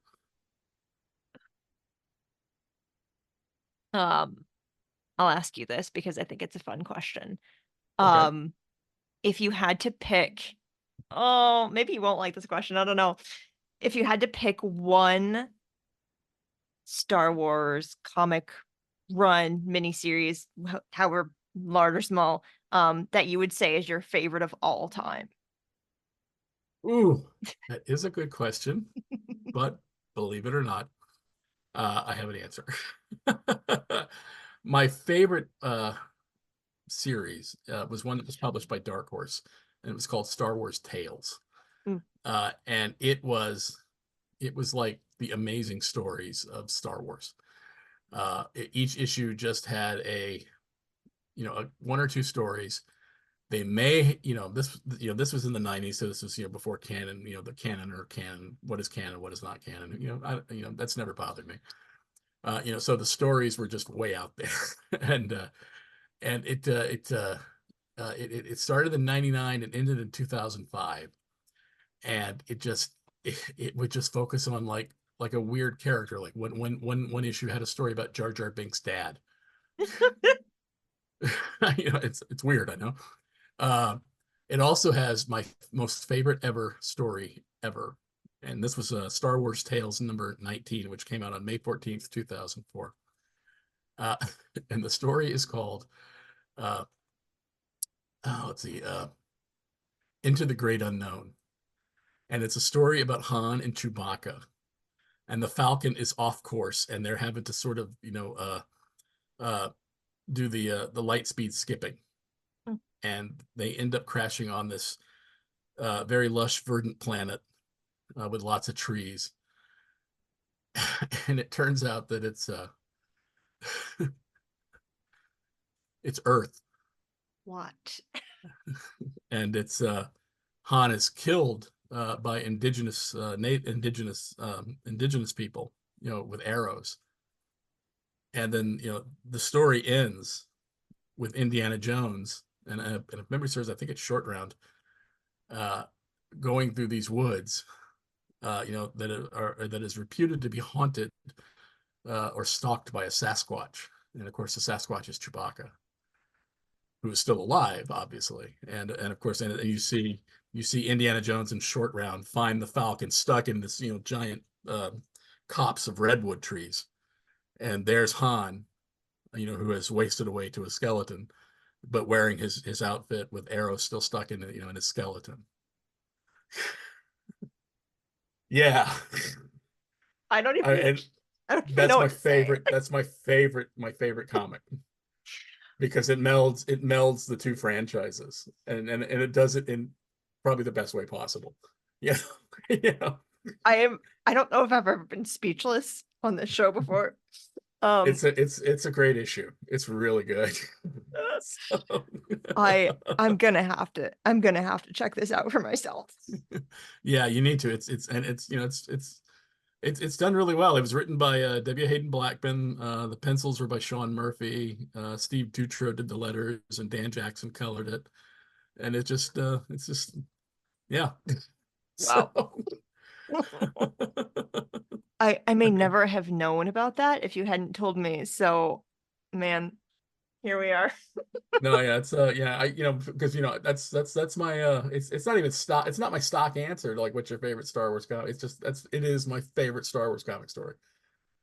Speaker 1: I'll ask you this because I think it's a fun question.
Speaker 2: Okay.
Speaker 1: If you had to pick, oh, maybe you won't like this question, I don't know. If you had to pick one Star Wars comic run, miniseries, however large or small, that you would say is your favorite of all time?
Speaker 2: Ooh, that is a good question, but believe it or not, I have an answer. My favorite series was one that was published by Dark Horse, and it was called Star Wars Tales. And it was like the amazing stories of Star Wars. Each issue just had a 1 or 2 stories. They may, this was in the 90s, so this was, before canon, the canon, or canon, what is canon, what is not canon, that's never bothered me. So the stories were just way out there, and it started in '99 and ended in 2005, and it would just focus on like a weird character. Like one issue had a story about Jar Jar Binks' dad. It's weird, I know. Uh, it also has my most favorite ever story ever, and this was Star Wars Tales number 19, which came out on May 14th, 2004. Uh, and the story is called uh, let's see, Into the Great Unknown, and it's a story about Han and Chewbacca, and the Falcon is off course, and they're having to sort of uh, do the light speed skipping, and they end up crashing on this very lush, verdant planet with lots of trees, and it turns out that it's Earth.
Speaker 1: What?
Speaker 2: And it's Han is killed by indigenous people, with arrows. And then the story ends with Indiana Jones, and if memory serves, I think it's Short Round, going through these woods, that is reputed to be haunted or stalked by a Sasquatch, and of course the Sasquatch is Chewbacca, who is still alive, obviously, and of course, and you see Indiana Jones and Short Round find the Falcon stuck in this giant copse of redwood trees, and there's Han, who has wasted away to a skeleton, but wearing his outfit with arrows still stuck in in his skeleton. Yeah.
Speaker 1: I don't even.
Speaker 2: And
Speaker 1: I don't even
Speaker 2: that's
Speaker 1: know
Speaker 2: my
Speaker 1: what to say.
Speaker 2: favorite. That's my favorite comic, because it melds the two franchises, and it does it in probably the best way possible. Yeah. Yeah.
Speaker 1: I don't know if I've ever been speechless on this show before.
Speaker 2: It's a great issue. It's really good. So,
Speaker 1: I'm gonna have to check this out for myself.
Speaker 2: yeah, you need to. It's done really well. It was written by W. Hayden Blackman. The pencils were by Sean Murphy. Steve Dutro did the letters, and Dan Jackson colored it. And it's just, yeah.
Speaker 1: Wow.
Speaker 2: So,
Speaker 1: I may never have known about that if you hadn't told me. So, man, here we are.
Speaker 2: no, yeah, it's yeah, because that's my it's not even stock. It's not my stock answer to like what's your favorite Star Wars comic. It is my favorite Star Wars comic story.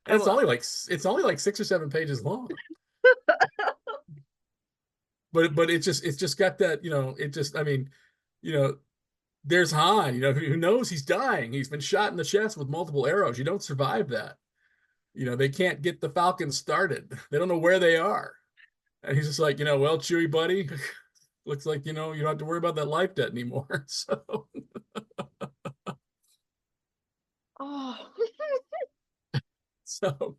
Speaker 2: And it's only like 6 or 7 pages long. But it's just got that, I mean, you know, there's Han, who knows he's dying. He's been shot in the chest with multiple arrows. You don't survive that. They can't get the Falcons started. They don't know where they are. And he's just like, well, Chewie, buddy, looks like, you don't have to worry about that life debt anymore. So,
Speaker 1: Oh,
Speaker 2: so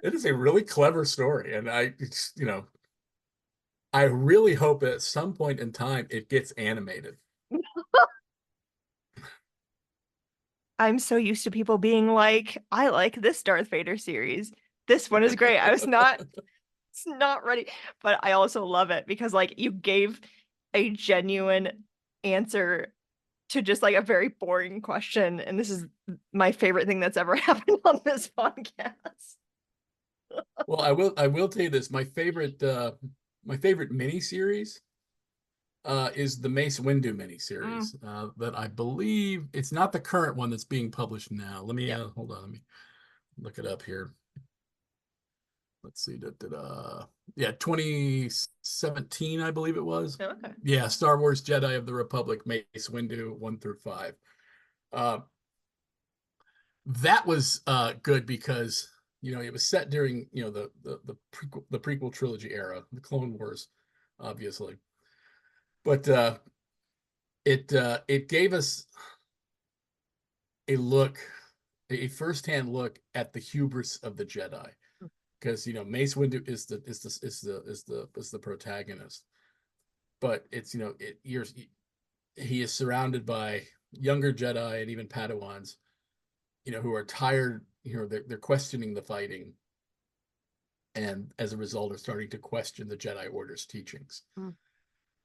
Speaker 2: it is a really clever story. And I really hope at some point in time it gets animated.
Speaker 1: I'm so used to people being like, I like this Darth Vader series. This one is great. It's not ready. But I also love it because like you gave a genuine answer to just like a very boring question. And this is my favorite thing that's ever happened on this podcast.
Speaker 2: Well, I will tell you this. My favorite miniseries is the Mace Windu miniseries. That I believe it's not the current one that's being published now. Let me hold on, let me look it up here. Let's see. Yeah, 2017, I believe it was.
Speaker 1: Oh, okay.
Speaker 2: Yeah, Star Wars Jedi of the Republic, Mace Windu 1 through 5. That was good because it was set during the prequel trilogy era, the Clone Wars, obviously. But it gave us a firsthand look at the hubris of the Jedi, because Mace Windu is the protagonist, but he is surrounded by younger Jedi and even Padawans, who are tired, they're questioning the fighting, and as a result are starting to question the Jedi Order's teachings.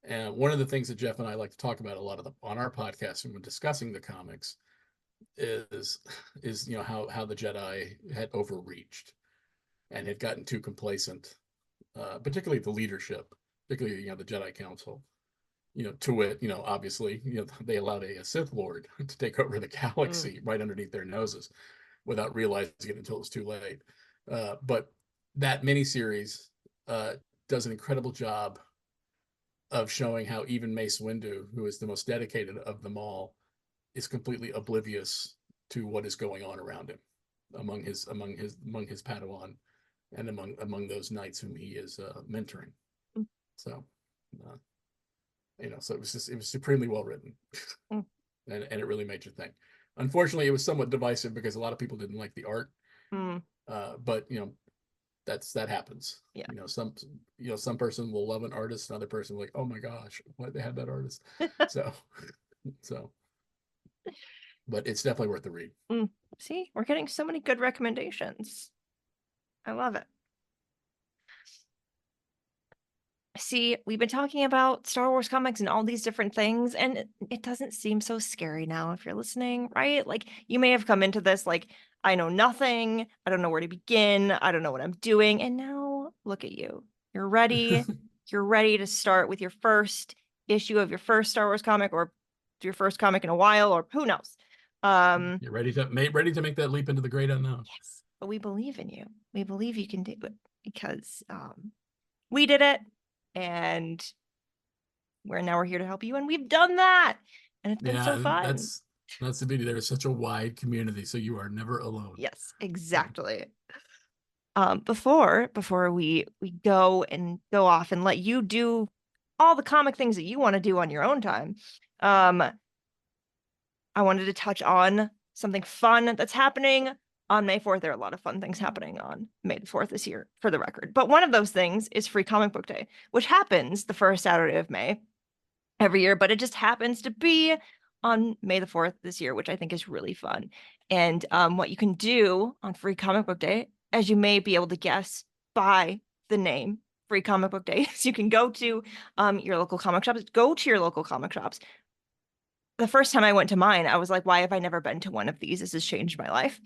Speaker 2: And one of the things that Jeff and I like to talk about a lot on our podcast and when discussing the comics is how the Jedi had overreached and had gotten too complacent, particularly the leadership, particularly the Jedi Council. To it, obviously, they allowed a Sith Lord to take over the galaxy right underneath their noses without realizing it until it was too late. But that miniseries does an incredible job of showing how even Mace Windu, who is the most dedicated of them all, is completely oblivious to what is going on around him, among his Padawan, and among those knights whom he is mentoring. So. So it was supremely well written, and it really made you think. Unfortunately, it was somewhat divisive because a lot of people didn't like the art, but that happens.
Speaker 1: Yeah.
Speaker 2: Some person will love an artist, another person will like, oh my gosh, why they had that artist? so, but it's definitely worth the read.
Speaker 1: See, we're getting so many good recommendations. I love it. See, we've been talking about Star Wars comics and all these different things, and it doesn't seem so scary now if you're listening, right? Like, you may have come into this like, I know nothing, I don't know where to begin, I don't know what I'm doing, and now look at you. You're ready. You're ready to start with your first issue of your first Star Wars comic, or your first comic in a while, or who knows.
Speaker 2: You're ready to make that leap into the great unknown.
Speaker 1: Yes, but we believe in you. We believe you can do it because we did it. And we're here to help you, and we've done that, and it's been so fun.
Speaker 2: That's the beauty. There is such a wide community, so you are never alone.
Speaker 1: Yes, exactly. Before we go off and let you do all the comic things that you want to do on your own time, I wanted to touch on something fun that's happening on May 4th. There are a lot of fun things happening on May the 4th this year, for the record. But one of those things is Free Comic Book Day, which happens the first Saturday of May every year, but it just happens to be on May the 4th this year, which I think is really fun. And what you can do on Free Comic Book Day, as you may be able to guess by the name Free Comic Book Day, is you can go to your local comic shops. Go to your local comic shops. The first time I went to mine, I was like, why have I never been to one of these? This has changed my life.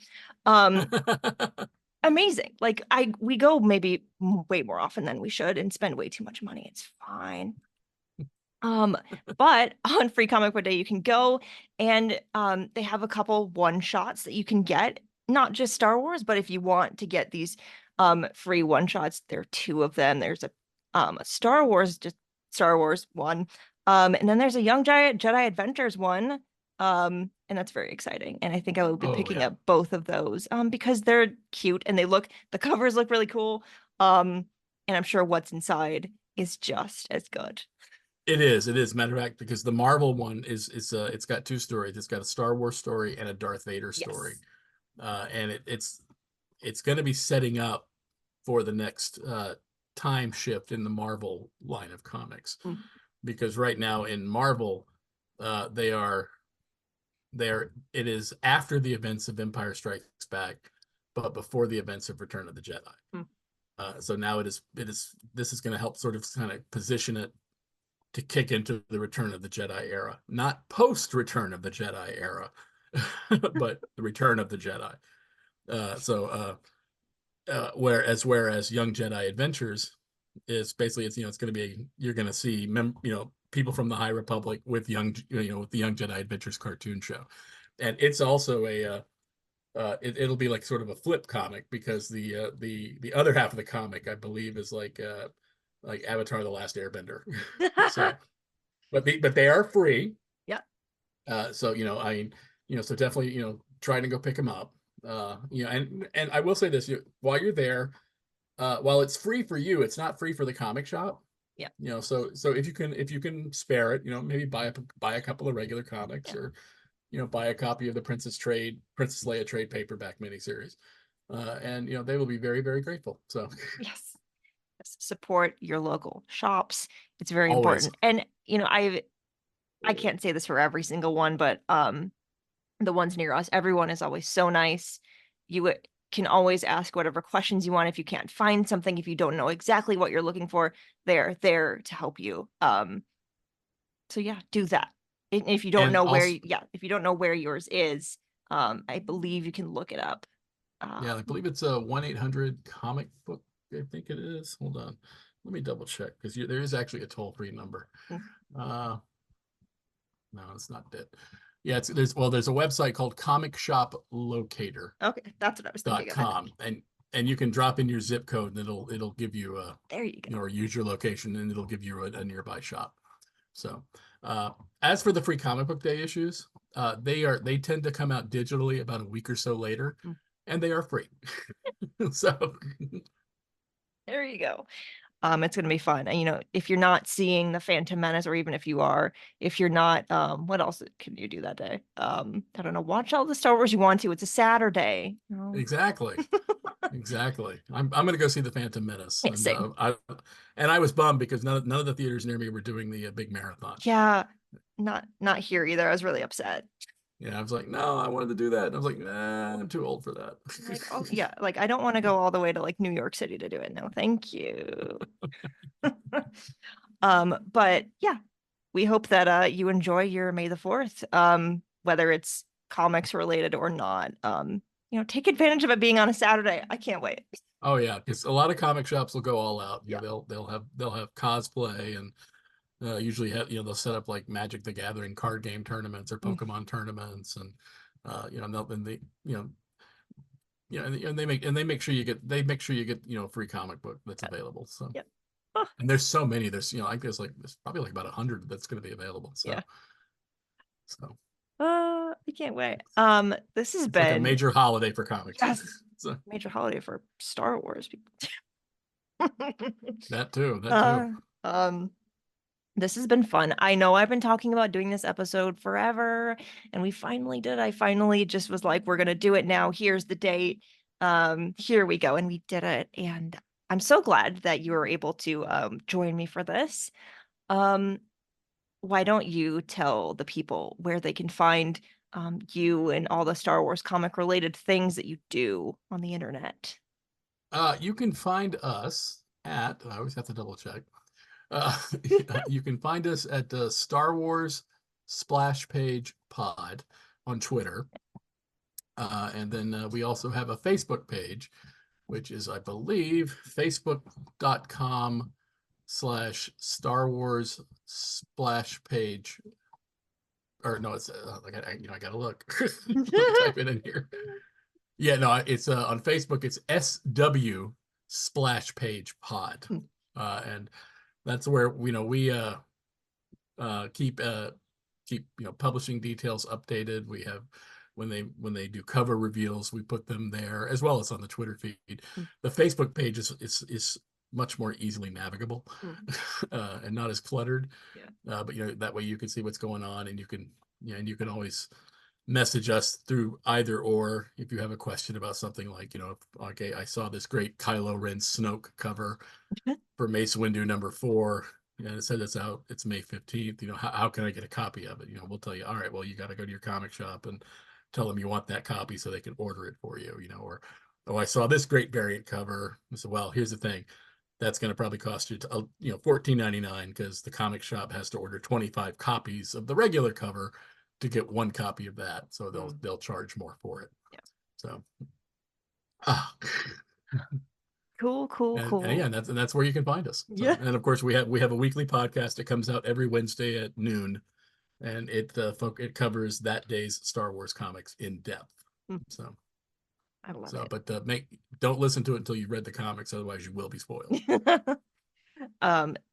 Speaker 1: Amazing. Like, we go maybe way more often than we should and spend way too much money. It's fine. But on Free Comic Book Day, you can go and they have a couple one-shots that you can get, not just Star Wars, but if you want to get these free one-shots, there are two of them. There's a Star Wars one. And then there's a Young Jedi Adventures one. And that's very exciting. And I think I will be picking up both of those because they're cute and the covers look really cool. And I'm sure what's inside is just as good.
Speaker 2: It is. Matter of fact, because the Marvel one it's got two stories. It's got a Star Wars story and a Darth Vader story. Yes. And it's going to be setting up for the next time shift in the Marvel line of comics. Because right now in Marvel, it is after the events of Empire Strikes Back, but before the events of Return of the Jedi. So now this is going to help sort of kind of position it to kick into the Return of the Jedi era, not post Return of the Jedi era, but the Return of the Jedi. Whereas Young Jedi Adventures is basically it's going to be, you're going to see people from the High Republic with the Young Jedi Adventures cartoon show, and it's also it'll be like sort of a flip comic because the other half of the comic I believe is like Avatar: The Last Airbender. So, but they are free.
Speaker 1: Yeah.
Speaker 2: So so definitely try to go pick them up. And I will say this: while you're there, while it's free for you, it's not free for the comic shop.
Speaker 1: Yeah.
Speaker 2: So if you can spare it, maybe buy a couple of regular comics, or buy a copy of the Princess Leia trade paperback miniseries, and they will be very, very grateful. So
Speaker 1: yes. Support your local shops. It's very
Speaker 2: Always.
Speaker 1: important. And I can't say this for every single one, but the ones near us, everyone is always so nice. you can always ask whatever questions you want. If you can't find something, if you don't know exactly what you're looking for, they're there to help you. So yeah, do that. If you don't
Speaker 2: And
Speaker 1: know where,
Speaker 2: also,
Speaker 1: if you don't know where yours is, I believe you can look it up.
Speaker 2: yeah, I believe it's a 1-800 comic book. I think it is. Hold on. Let me double check because there is actually a toll-free number. No, it's not that. Yeah, there's a website called Comic Shop Locator.
Speaker 1: Okay, that's what I was thinking
Speaker 2: .com, and you can drop in your zip code and it'll give you
Speaker 1: there you go.
Speaker 2: or use your location and it'll give you a nearby shop. So as for the free comic book day issues, they tend to come out digitally about a week or so later, and they are free. So
Speaker 1: there you go. It's gonna be fun. And if you're not seeing the Phantom Menace, or even if you are, if you're not, what else can you do that day? I don't know, watch all the Star Wars you want to. It's a Saturday.
Speaker 2: exactly. Exactly. I'm gonna go see the Phantom Menace.
Speaker 1: Yeah,
Speaker 2: And
Speaker 1: same.
Speaker 2: I was bummed because none of the theaters near me were doing the big marathon.
Speaker 1: Yeah, not here either. I was really upset.
Speaker 2: Yeah, I was like, no, I wanted to do that. And I was like, nah, I'm too old for that.
Speaker 1: Like, oh yeah, like I don't want to go all the way to like New York City to do it. No, thank you. But yeah, we hope that you enjoy your May the 4th, whether it's comics related or not. Take advantage of it being on a Saturday. I can't wait.
Speaker 2: Oh yeah, because a lot of comic shops will go all out.
Speaker 1: Yeah.
Speaker 2: They'll have cosplay and usually have they'll set up like Magic the Gathering card game tournaments or Pokemon tournaments, and and they make sure you get free comic book that's available. So
Speaker 1: Yeah. Oh,
Speaker 2: and there's so many. There's I guess there's probably like about 100 that's going to be available. So
Speaker 1: yeah.
Speaker 2: so
Speaker 1: I can't wait. This has
Speaker 2: it's like a
Speaker 1: been
Speaker 2: major holiday for comics.
Speaker 1: yes,
Speaker 2: So
Speaker 1: major holiday for Star Wars people.
Speaker 2: that too.
Speaker 1: This has been fun. I know I've been talking about doing this episode forever, and we finally did. I finally just was like, we're gonna do it now. Here's the date. Here we go, and we did it. And I'm so glad that you were able to join me for this. Why don't you tell the people where they can find you and all the Star Wars comic related things that you do on the internet?
Speaker 2: You can find us at, I always have to double check. You can find us at the Star Wars Splash Page Pod on Twitter. And then we also have a Facebook page, which is, I believe, facebook.com/Star Wars Splash Page. Or no, it's I gotta look. Let me type it in here. Yeah, no, it's on Facebook. It's SW Splash Page Pod, and that's where we keep publishing details updated. We have when they do cover reveals, we put them there as well as on the Twitter feed. The Facebook page is much more easily navigable and not as cluttered.
Speaker 1: Yeah.
Speaker 2: But that way you can see what's going on, and you can always message us through either or if you have a question about something like, okay, I saw this great Kylo Ren Snoke cover for Mace Windu #4, and it said it's out, it's May 15th. How can I get a copy of it? We'll tell you, all right, well, you got to go to your comic shop and tell them you want that copy so they can order it for you, or, oh, I saw this great variant cover. I said, well, here's the thing. That's going to probably cost you, $14.99 because the comic shop has to order 25 copies of the regular cover to get one copy of that, so they'll charge more for it.
Speaker 1: Yeah.
Speaker 2: So,
Speaker 1: cool.
Speaker 2: and yeah, that's where you can find us. So,
Speaker 1: Yeah.
Speaker 2: and of course we have a weekly podcast that comes out every Wednesday at noon, and it covers that day's Star Wars comics in depth. So,
Speaker 1: I love it.
Speaker 2: But don't listen to it until you've read the comics, otherwise you will be spoiled.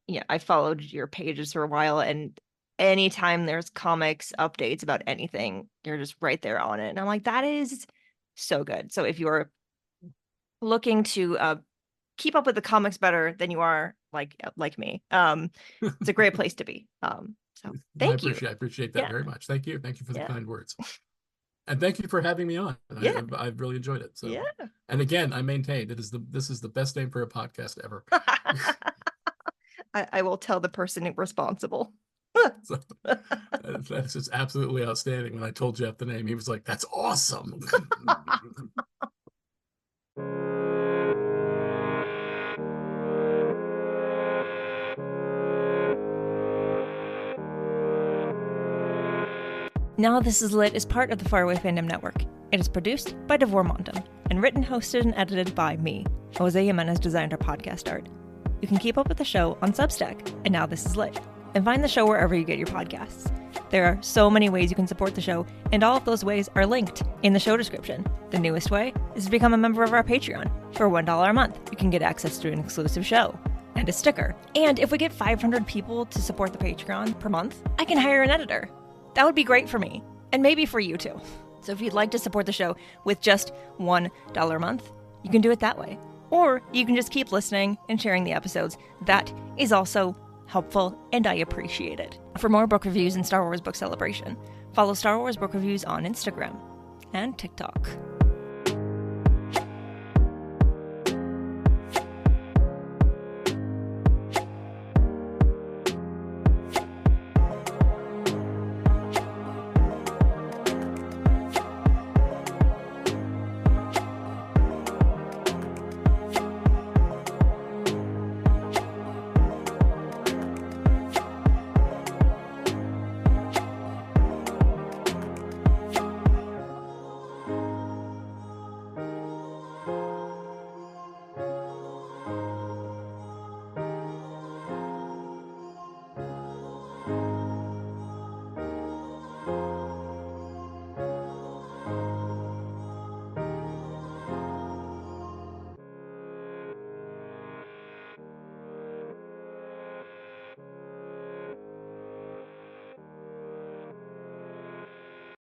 Speaker 1: Yeah, I followed your pages for a while, and anytime there's comics updates about anything, you're just right there on it. And I'm like, that is so good. So if you're looking to keep up with the comics better than you are like me, it's a great place to be. So thank you.
Speaker 2: I appreciate that very much. Thank you for the kind words. And thank you for having me on. I've really enjoyed it. So, and again, I maintain this is the best name for a podcast ever.
Speaker 1: I will tell the person responsible.
Speaker 2: So, that's just absolutely outstanding. When I told Jeff the name, he was like, "That's awesome."
Speaker 1: Now This Is Lit is part of the Faraway Fandom Network. It is produced by Devor Mondum and written, hosted, and edited by me. Jose Jimenez designed our podcast art. You can keep up with the show on Substack and Now This Is Lit, and find the show wherever you get your podcasts. There are so many ways you can support the show, and all of those ways are linked in the show description. The newest way is to become a member of our Patreon. For $1 a month, you can get access to an exclusive show and a sticker. And if we get 500 people to support the Patreon per month, I can hire an editor. That would be great for me, and maybe for you too. So if you'd like to support the show with just $1 a month, you can do it that way. Or you can just keep listening and sharing the episodes. That is also helpful, and I appreciate it. For more book reviews and Star Wars Book Celebration, follow Star Wars Book Reviews on Instagram and TikTok.